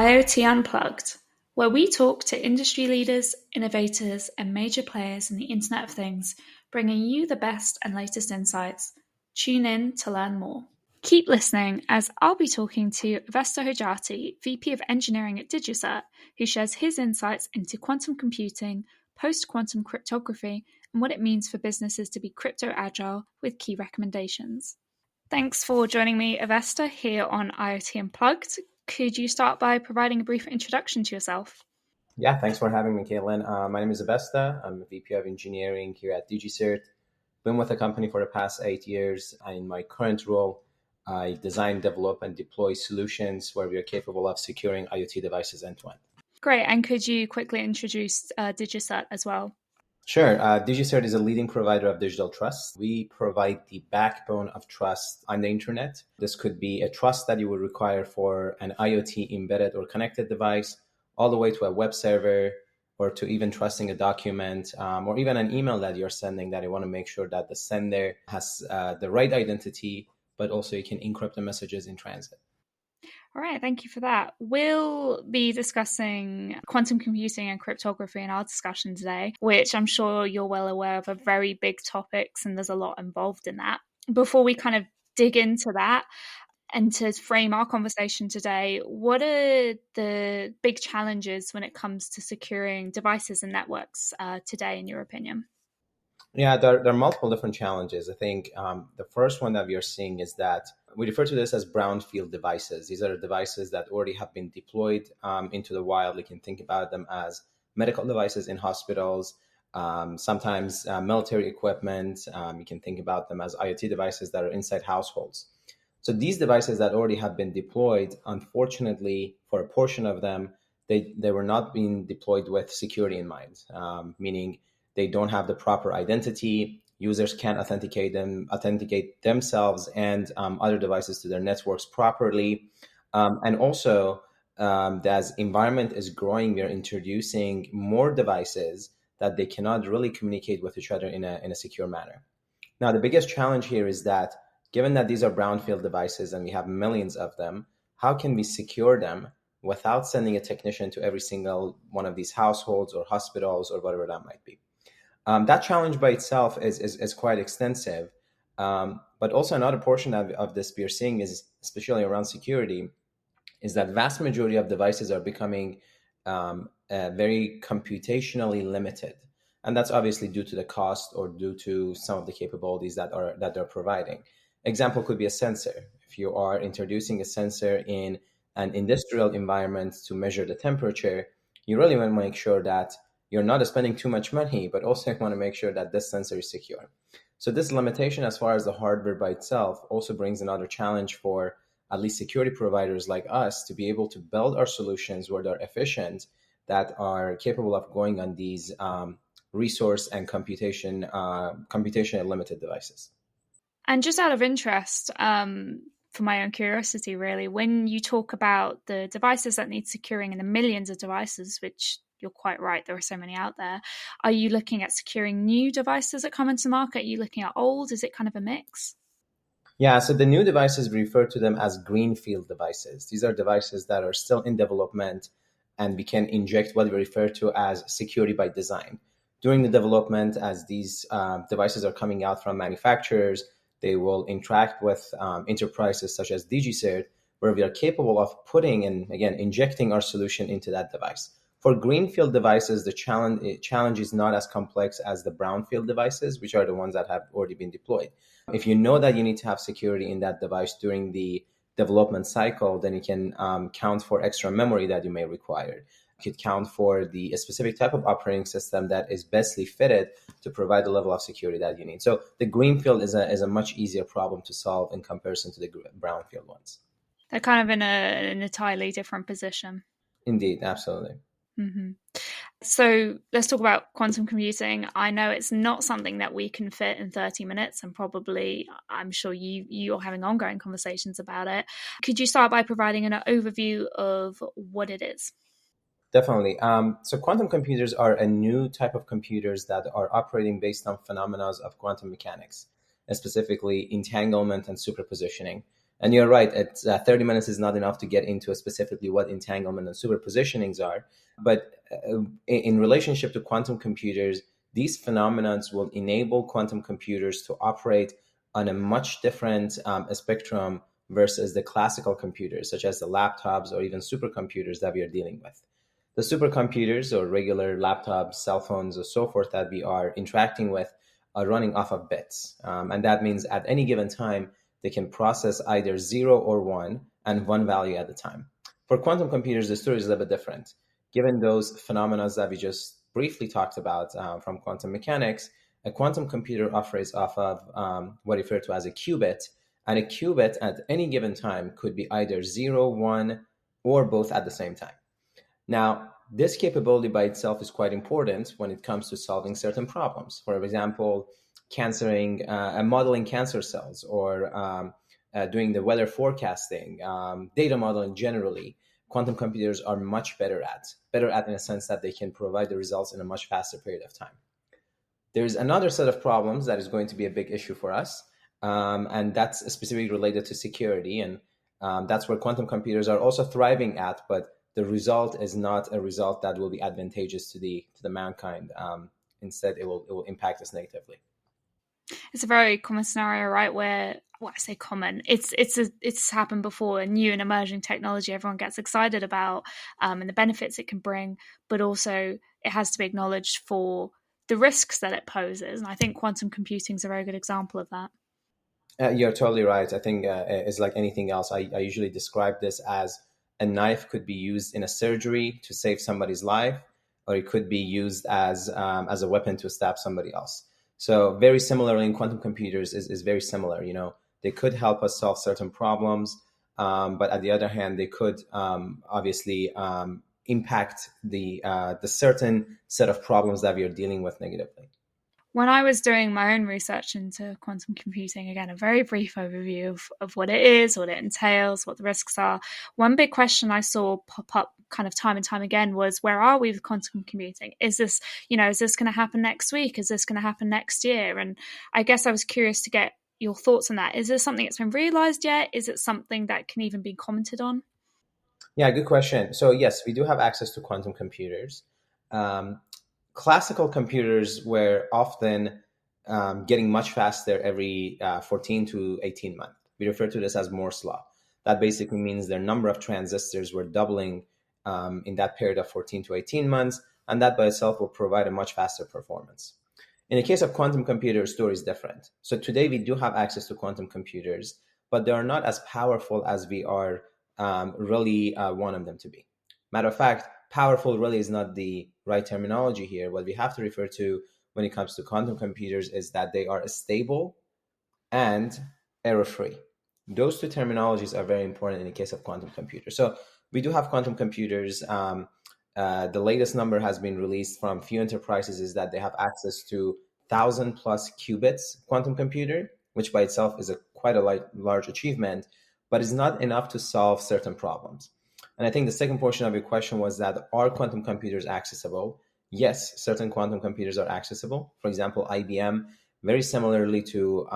IoT Unplugged, where we talk to industry leaders, innovators, and major players in the Internet of Things, bringing you the best and latest insights. Tune in to learn more. Keep listening as I'll be talking to Avesta Hojjati, VP of Engineering at DigiCert, who shares his insights into quantum computing, post-quantum cryptography, and what it means for businesses to be crypto-agile with key recommendations. Thanks for joining me, Avesta, here on IoT Unplugged. Could you start by providing a brief introduction to yourself? Yeah, thanks for having me, Caitlin. My name is Avesta. I'm a VP of Engineering here at DigiCert. Been with the company for the past 8 years. In my current role, I design, develop, and deploy solutions where we are capable of securing IoT devices end-to-end. Great. And could you quickly introduce DigiCert as well? Sure. DigiCert is a leading provider of digital trust. We provide the backbone of trust on the internet. This could be a trust that you would require for an IoT embedded or connected device, all the way to a web server, or to even trusting a document, or even an email that you're sending that you want to make sure that the sender has the right identity, but also you can encrypt the messages in transit. All right, thank you for that. We'll be discussing quantum computing and cryptography in our discussion today, which I'm sure you're well aware of are very big topics, and there's a lot involved in that. Before we kind of dig into that, and to frame our conversation today, what are the big challenges when it comes to securing devices and networks today, in your opinion? Yeah, there are multiple different challenges. I think the first one that we are seeing is that we refer to this as brownfield devices. These are devices that already have been deployed into the wild. We can think about them as medical devices in hospitals, sometimes military equipment. You can think about them as IoT devices that are inside households. So these devices that already have been deployed, unfortunately, for a portion of them, they were not being deployed with security in mind, meaning they don't have the proper identity. Users can't authenticate themselves and other devices to their networks properly. And also, as environment is growing, we are introducing more devices that they cannot really communicate with each other in a secure manner. Now, the biggest challenge here is that given that these are brownfield devices and we have millions of them, how can we secure them without sending a technician to every single one of these households or hospitals or whatever that might be? That challenge by itself is quite extensive. But also another portion of this we are seeing is, especially around security, is that vast majority of devices are becoming very computationally limited. And that's obviously due to the cost or due to some of the capabilities that they're providing. Example could be a sensor. If you are introducing a sensor in an industrial environment to measure the temperature, you really want to make sure that you're not spending too much money, but also you want to make sure that this sensor is secure. So this limitation as far as the hardware by itself also brings another challenge for at least security providers like us to be able to build our solutions where they're efficient, that are capable of going on these resource and computation limited devices. And just out of interest, for my own curiosity, really, when you talk about the devices that need securing and the millions of devices, which you're quite right, there are so many out there, are you looking at securing new devices that come into market? Are you looking at old? Is it kind of a mix? Yeah, so the new devices, we refer to them as greenfield devices. These are devices that are still in development, and we can inject what we refer to as security by design. During the development, as these devices are coming out from manufacturers, they will interact with enterprises such as DigiCert, where we are capable of putting and, again, injecting our solution into that device. For greenfield devices, the challenge is not as complex as the brownfield devices, which are the ones that have already been deployed. If you know that you need to have security in that device during the development cycle, then you can count for extra memory that you may require. You could count for the specific type of operating system that is bestly fitted to provide the level of security that you need. So the greenfield is a much easier problem to solve in comparison to the brownfield ones. They're kind of in an entirely different position. Indeed, absolutely. Mm-hmm. So let's talk about quantum computing. I know it's not something that we can fit in 30 minutes, and probably I'm sure you're having ongoing conversations about it. Could you start by providing an overview of what it is? Definitely. So quantum computers are a new type of computers that are operating based on phenomena of quantum mechanics, specifically entanglement and superpositioning. And you're right, 30 minutes is not enough to get into specifically what entanglement and superpositionings are. But in relationship to quantum computers, these phenomena will enable quantum computers to operate on a much different spectrum versus the classical computers, such as the laptops or even supercomputers that we are dealing with. The supercomputers or regular laptops, cell phones, or so forth that we are interacting with are running off of bits. And that means at any given time, they can process either 0 or 1 and one value at a time. For quantum computers, the story is a little bit different. Given those phenomena that we just briefly talked about from quantum mechanics, a quantum computer operates off of what is referred to as a qubit. And a qubit at any given time could be either 0, 1, or both at the same time. Now, this capability by itself is quite important when it comes to solving certain problems. For example, modeling cancer cells, or doing the weather forecasting, data modeling generally. Quantum computers are much better at in a sense that they can provide the results in a much faster period of time. There's another set of problems that is going to be a big issue for us, and that's specifically related to security. And that's where quantum computers are also thriving at, but the result is not a result that will be advantageous to the mankind. Instead, it will impact us negatively. It's a very common scenario, right? Where, well, I say common, it's happened before. A new and emerging technology everyone gets excited about, and the benefits it can bring, but also it has to be acknowledged for the risks that it poses. And I think quantum computing is a very good example of that. You're totally right. I think it's like anything else. I usually describe this as a knife could be used in a surgery to save somebody's life, or it could be used as a weapon to stab somebody else. So very similarly in quantum computers is very similar. They could help us solve certain problems, but on the other hand, they could obviously impact the certain set of problems that we are dealing with negatively. When I was doing my own research into quantum computing, again, a very brief overview of what it is, what it entails, what the risks are, one big question I saw pop up kind of time and time again was, where are we with quantum computing? Is this going to happen next week? Is this going to happen next year? And I guess I was curious to get your thoughts on that. Is this something that's been realized yet? Is it something that can even be commented on? Yeah, good question. So yes, we do have access to quantum computers. Classical computers were often getting much faster every 14 to 18 months. We refer to this as Moore's law. That basically means their number of transistors were doubling in that period of 14 to 18 months, and that by itself will provide a much faster performance. In the case of quantum computers, the story is different. So today we do have access to quantum computers, but they are not as powerful as we are really wanting them to be. Matter of fact, powerful really is not the right terminology here. What we have to refer to when it comes to quantum computers is that they are stable and error-free. Those two terminologies are very important in the case of quantum computers. So we do have quantum computers. The latest number has been released from few enterprises is that they have access to 1,000 plus qubits quantum computer, which by itself is quite a large achievement, but is not enough to solve certain problems. And I think the second portion of your question was that, are quantum computers accessible? Yes, certain quantum computers are accessible. For example, IBM, very similarly to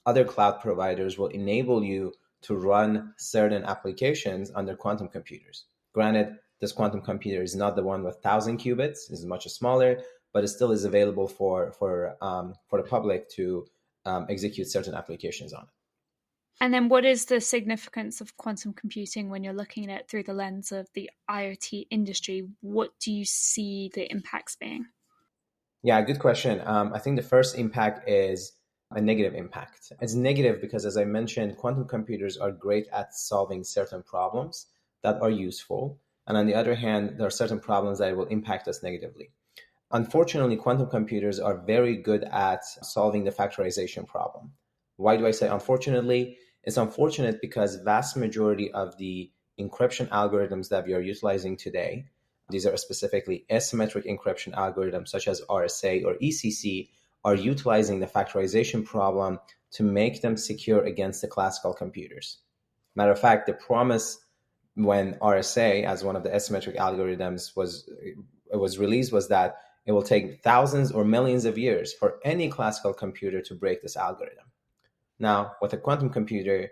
other cloud providers, will enable you to run certain applications on their quantum computers. Granted, this quantum computer is not the one with 1,000 qubits; it's much smaller, but it still is available for the public to execute certain applications on it. And then what is the significance of quantum computing when you're looking at it through the lens of the IoT industry? What do you see the impacts being? Yeah, good question. I think the first impact is a negative impact. It's negative because, as I mentioned, quantum computers are great at solving certain problems that are useful. And on the other hand, there are certain problems that will impact us negatively. Unfortunately, quantum computers are very good at solving the factorization problem. Why do I say unfortunately? It's unfortunate because vast majority of the encryption algorithms that we are utilizing today, these are specifically asymmetric encryption algorithms such as RSA or ECC, are utilizing the factorization problem to make them secure against the classical computers. Matter of fact, the promise when RSA, as one of the asymmetric algorithms, was released was that it will take thousands or millions of years for any classical computer to break this algorithm. Now, with a quantum computer,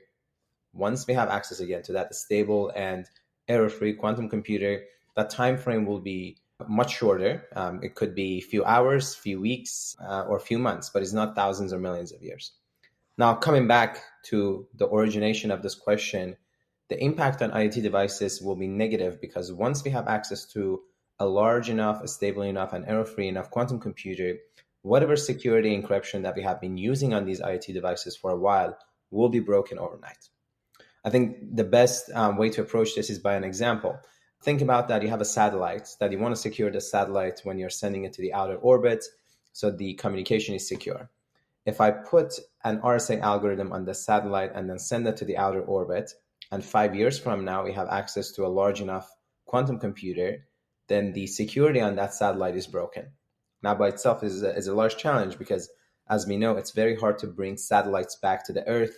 once we have access again to that stable and error-free quantum computer, that time frame will be much shorter. It could be a few hours, few weeks, or a few months, but it's not thousands or millions of years. Now, coming back to the origination of this question, the impact on IoT devices will be negative because once we have access to a large enough, a stable enough, and error-free enough quantum computer, whatever security encryption that we have been using on these IoT devices for a while will be broken overnight. I think the best way to approach this is by an example. Think about that you have a satellite, that you want to secure the satellite when you're sending it to the outer orbit so the communication is secure. If I put an RSA algorithm on the satellite and then send it to the outer orbit, and 5 years from now we have access to a large enough quantum computer, then the security on that satellite is broken. Now, by itself is a large challenge because, as we know, it's very hard to bring satellites back to the Earth,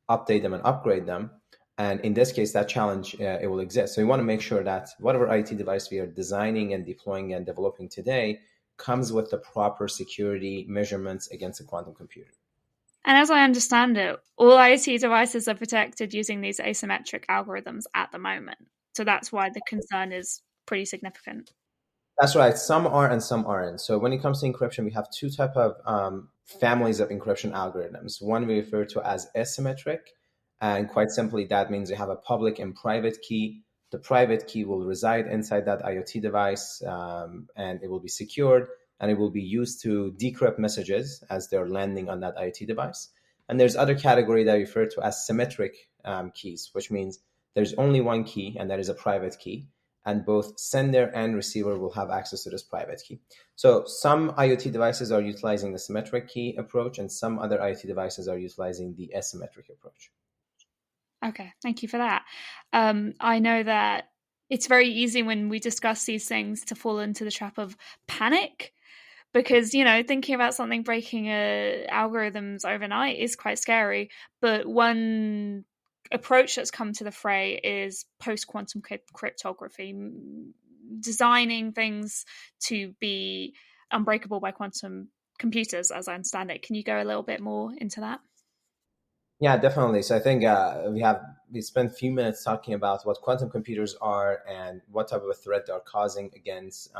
update them and upgrade them. And in this case, that challenge, it will exist. So we want to make sure that whatever IoT device we are designing and deploying and developing today comes with the proper security measurements against a quantum computer. And as I understand it, all IoT devices are protected using these asymmetric algorithms at the moment. So that's why the concern is pretty significant. That's right. Some are and some aren't. So when it comes to encryption, we have two type of families of encryption algorithms. One we refer to as asymmetric. And quite simply, that means you have a public and private key. The private key will reside inside that IoT device, and it will be secured, and it will be used to decrypt messages as they're landing on that IoT device. And there's other category that I refer to as symmetric keys, which means there's only one key, and that is a private key. And both sender and receiver will have access to this private key. So some IoT devices are utilizing the symmetric key approach, and some other IoT devices are utilizing the asymmetric approach. Okay, thank you for that. I know that it's very easy when we discuss these things to fall into the trap of panic because, thinking about something breaking algorithms overnight is quite scary. But one approach that's come to the fray is post-quantum cryptography, designing things to be unbreakable by quantum computers, as I understand it. Can you go a little bit more into that? Yeah, definitely. So I think we spent a few minutes talking about what quantum computers are and what type of a threat they're causing against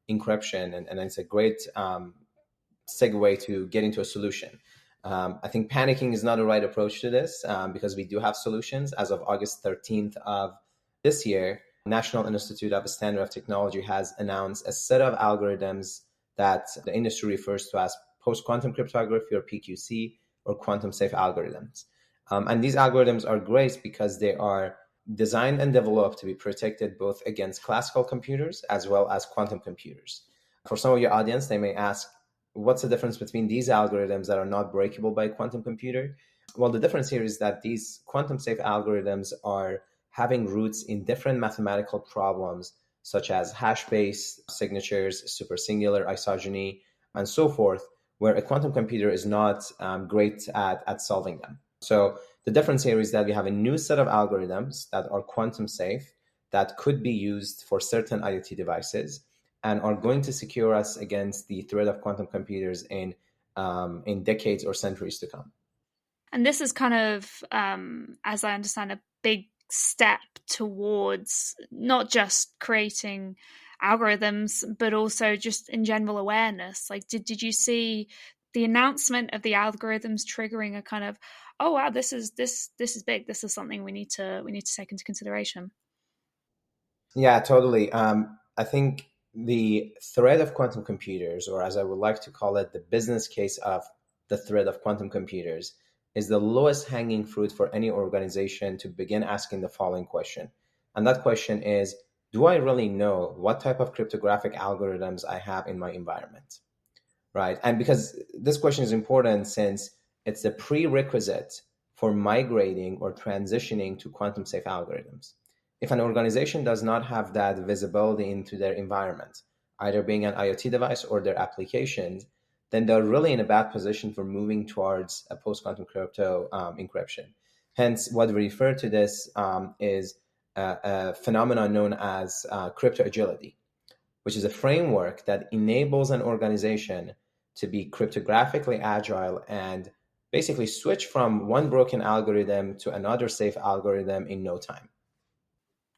encryption, and it's a great segue to get into a solution. I think panicking is not the right approach to this because we do have solutions. As of August 13th of this year, National Institute of Standard of Technology has announced a set of algorithms that the industry refers to as post-quantum cryptography, or PQC, or quantum safe algorithms. And these algorithms are great because they are designed and developed to be protected both against classical computers as well as quantum computers. For some of your audience, they may ask, what's the difference between these algorithms that are not breakable by a quantum computer? Well, the difference here is that these quantum safe algorithms are having roots in different mathematical problems, such as hash-based signatures, supersingular isogeny, and so forth, where a quantum computer is not great at solving them. So the difference here is that we have a new set of algorithms that are quantum safe that could be used for certain IoT devices and are going to secure us against the threat of quantum computers in decades or centuries to come. And this is kind of, as I understand, a big step towards not just creating algorithms, but also just in general awareness. Like, did you see the announcement of the algorithms triggering a kind of, oh wow, this is big. This is something we need to take into consideration. Yeah, totally. I think the threat of quantum computers, or as I would like to call it, the business case of the threat of quantum computers, is the lowest hanging fruit for any organization to begin asking the following question. And that question is, do I really know what type of cryptographic algorithms I have in my environment? Right? And because this question is important since it's the prerequisite for migrating or transitioning to quantum safe algorithms. If an organization does not have that visibility into their environment, either being an IoT device or their applications, then they're really in a bad position for moving towards a post-quantum crypto encryption. Hence, what we refer to this is a phenomenon known as crypto agility, which is a framework that enables an organization to be cryptographically agile and basically switch from one broken algorithm to another safe algorithm in no time.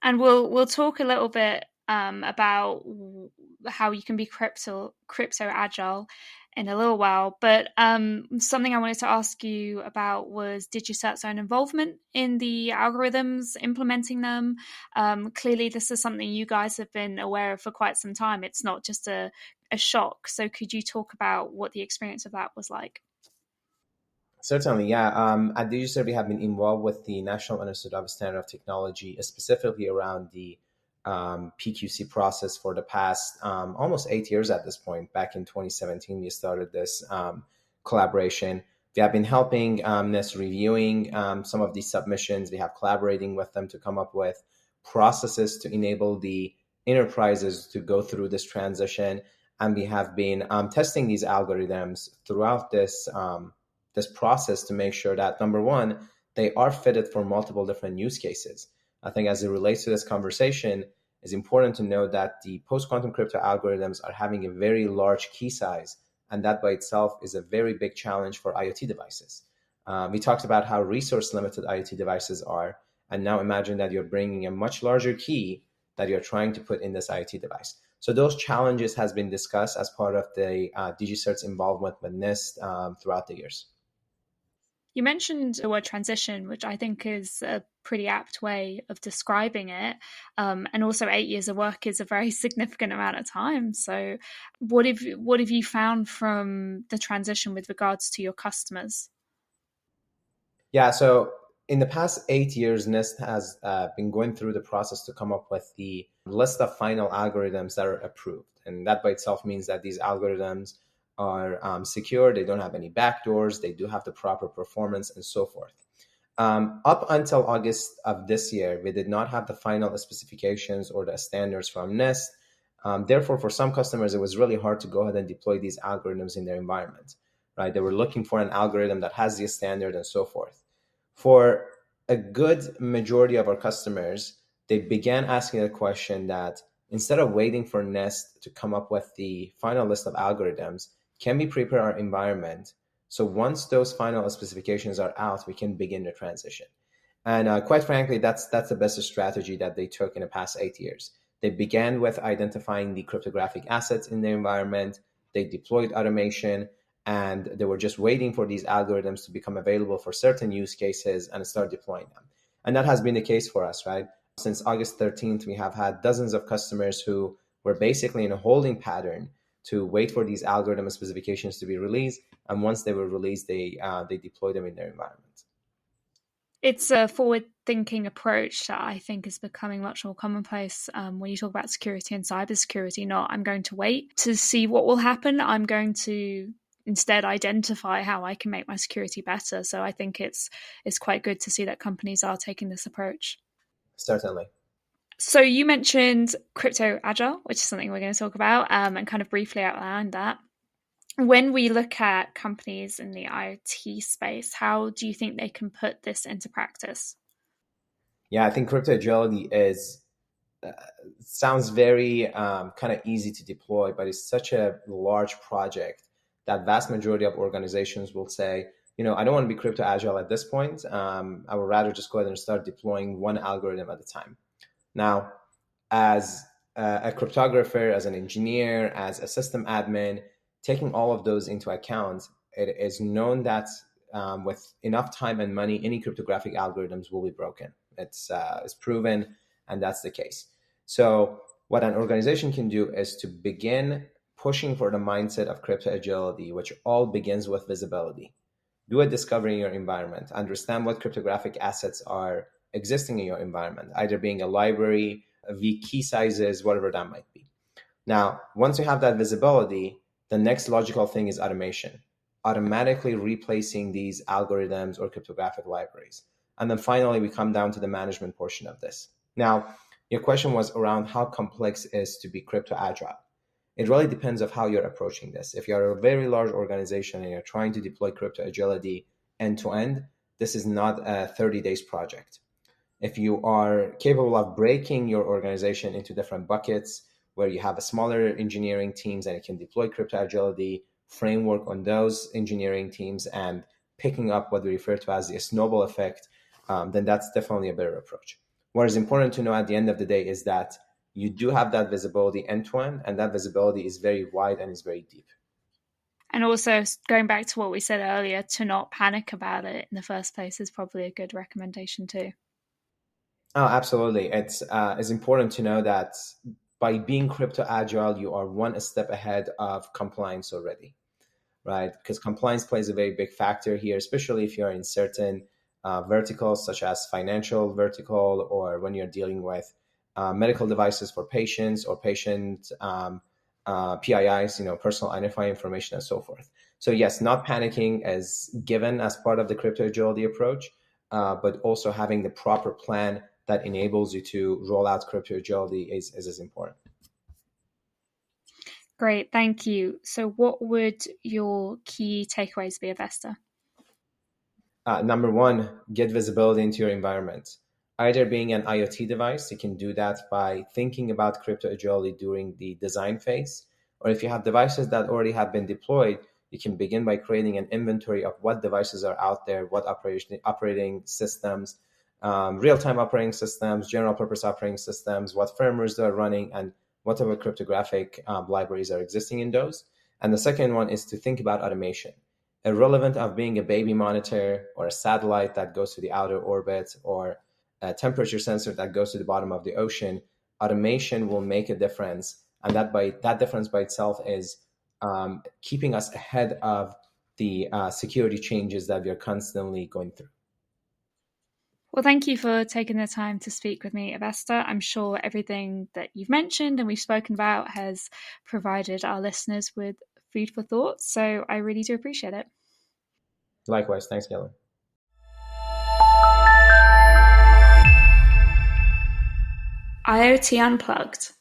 And we'll talk a little bit about how you can be crypto agile in a little while. But something I wanted to ask you about was DigiCert's own involvement in the algorithms, implementing them. Clearly, this is something you guys have been aware of for quite some time. It's not just a shock. So could you talk about what the experience of that was like? Certainly, yeah. At DigiCert, we have been involved with the National Institute of Standard of Technology, specifically around the PQC process for the past almost 8 years at this point. Back in 2017, we started this collaboration. We have been helping NIST reviewing some of these submissions. We have collaborating with them to come up with processes to enable the enterprises to go through this transition. And we have been testing these algorithms throughout this process to make sure that, number one, they are fitted for multiple different use cases. I think as it relates to this conversation, it's important to note that the post-quantum crypto algorithms are having a very large key size, and that by itself is a very big challenge for IoT devices. We talked about how resource-limited IoT devices are, and now imagine that you're bringing a much larger key that you're trying to put in this IoT device. So those challenges has been discussed as part of the DigiCert's involvement with NIST throughout the years. You mentioned the word transition, which I think is a pretty apt way of describing it. And also 8 years of work is a very significant amount of time. So what have you found from the transition with regards to your customers? Yeah, so in the past 8 years, NIST has been going through the process to come up with the list of final algorithms that are approved. And that by itself means that these algorithms are secure, they don't have any backdoors, they do have the proper performance, and so forth. Up until August of this year, we did not have the final specifications or the standards from NIST. Therefore, for some customers, it was really hard to go ahead and deploy these algorithms in their environment, right? They were looking for an algorithm that has the standard and so forth. For a good majority of our customers, they began asking the question that instead of waiting for NIST to come up with the final list of algorithms, can we prepare our environment so once those final specifications are out, we can begin the transition? And quite frankly, that's the best strategy that they took in the past 8 years. They began with identifying the cryptographic assets in their environment. They deployed automation, and they were just waiting for these algorithms to become available for certain use cases and start deploying them. And that has been the case for us, right? Since August 13th, we have had dozens of customers who were basically in a holding pattern to wait for these algorithm specifications to be released. And once they were released, they deployed them in their environment. It's a forward-thinking approach that I think is becoming much more commonplace when you talk about security and cybersecurity. Not, I'm going to wait to see what will happen. I'm going to instead identify how I can make my security better. So I think it's quite good to see that companies are taking this approach. Certainly. So you mentioned crypto agile, which is something we're going to talk about, and kind of briefly outline that. When we look at companies in the IoT space, how do you think they can put this into practice? Yeah, I think crypto agility sounds very kind of easy to deploy, but it's such a large project that vast majority of organizations will say, I don't want to be crypto agile at this point. I would rather just go ahead and start deploying one algorithm at a time. Now, as a cryptographer, as an engineer, as a system admin, taking all of those into account, it is known that with enough time and money, any cryptographic algorithms will be broken. It's proven, and that's the case. So what an organization can do is to begin pushing for the mindset of crypto agility, which all begins with visibility. Do a discovery in your environment. Understand what cryptographic assets are existing in your environment, either being a library, key sizes, whatever that might be. Now, once you have that visibility, the next logical thing is automation, automatically replacing these algorithms or cryptographic libraries. And then finally, we come down to the management portion of this. Now, your question was around how complex it is to be crypto agile. It really depends on how you're approaching this. If you're a very large organization and you're trying to deploy crypto agility end to end, this is not a 30 days project. If you are capable of breaking your organization into different buckets where you have a smaller engineering teams and you can deploy crypto agility framework on those engineering teams and picking up what we refer to as the snowball effect, then that's definitely a better approach. What is important to know at the end of the day is that you do have that visibility end to end, and that visibility is very wide and is very deep. And also, going back to what we said earlier, to not panic about it in the first place is probably a good recommendation too. Oh, absolutely. It's important to know that by being crypto agile, you are one step ahead of compliance already, right? Because compliance plays a very big factor here, especially if you're in certain verticals, such as financial vertical, or when you're dealing with medical devices for patients or patient PIIs, personal identifying information, and so forth. So yes, not panicking is given as part of the crypto agility approach, but also having the proper plan that enables you to roll out crypto agility is as important. Great, thank you. So what would your key takeaways be, Avesta? Number one, get visibility into your environment. Either being an IoT device, you can do that by thinking about crypto agility during the design phase. Or if you have devices that already have been deployed, you can begin by creating an inventory of what devices are out there, what operating systems, real-time operating systems, general purpose operating systems, what firmwares they're running, and whatever cryptographic libraries are existing in those. And the second one is to think about automation. Irrelevant of being a baby monitor or a satellite that goes to the outer orbit or a temperature sensor that goes to the bottom of the ocean, automation will make a difference. And that difference by itself is keeping us ahead of the security changes that we are constantly going through. Well, thank you for taking the time to speak with me, Avesta. I'm sure everything that you've mentioned and we've spoken about has provided our listeners with food for thought. So I really do appreciate it. Likewise. Thanks, Galen. IoT Unplugged.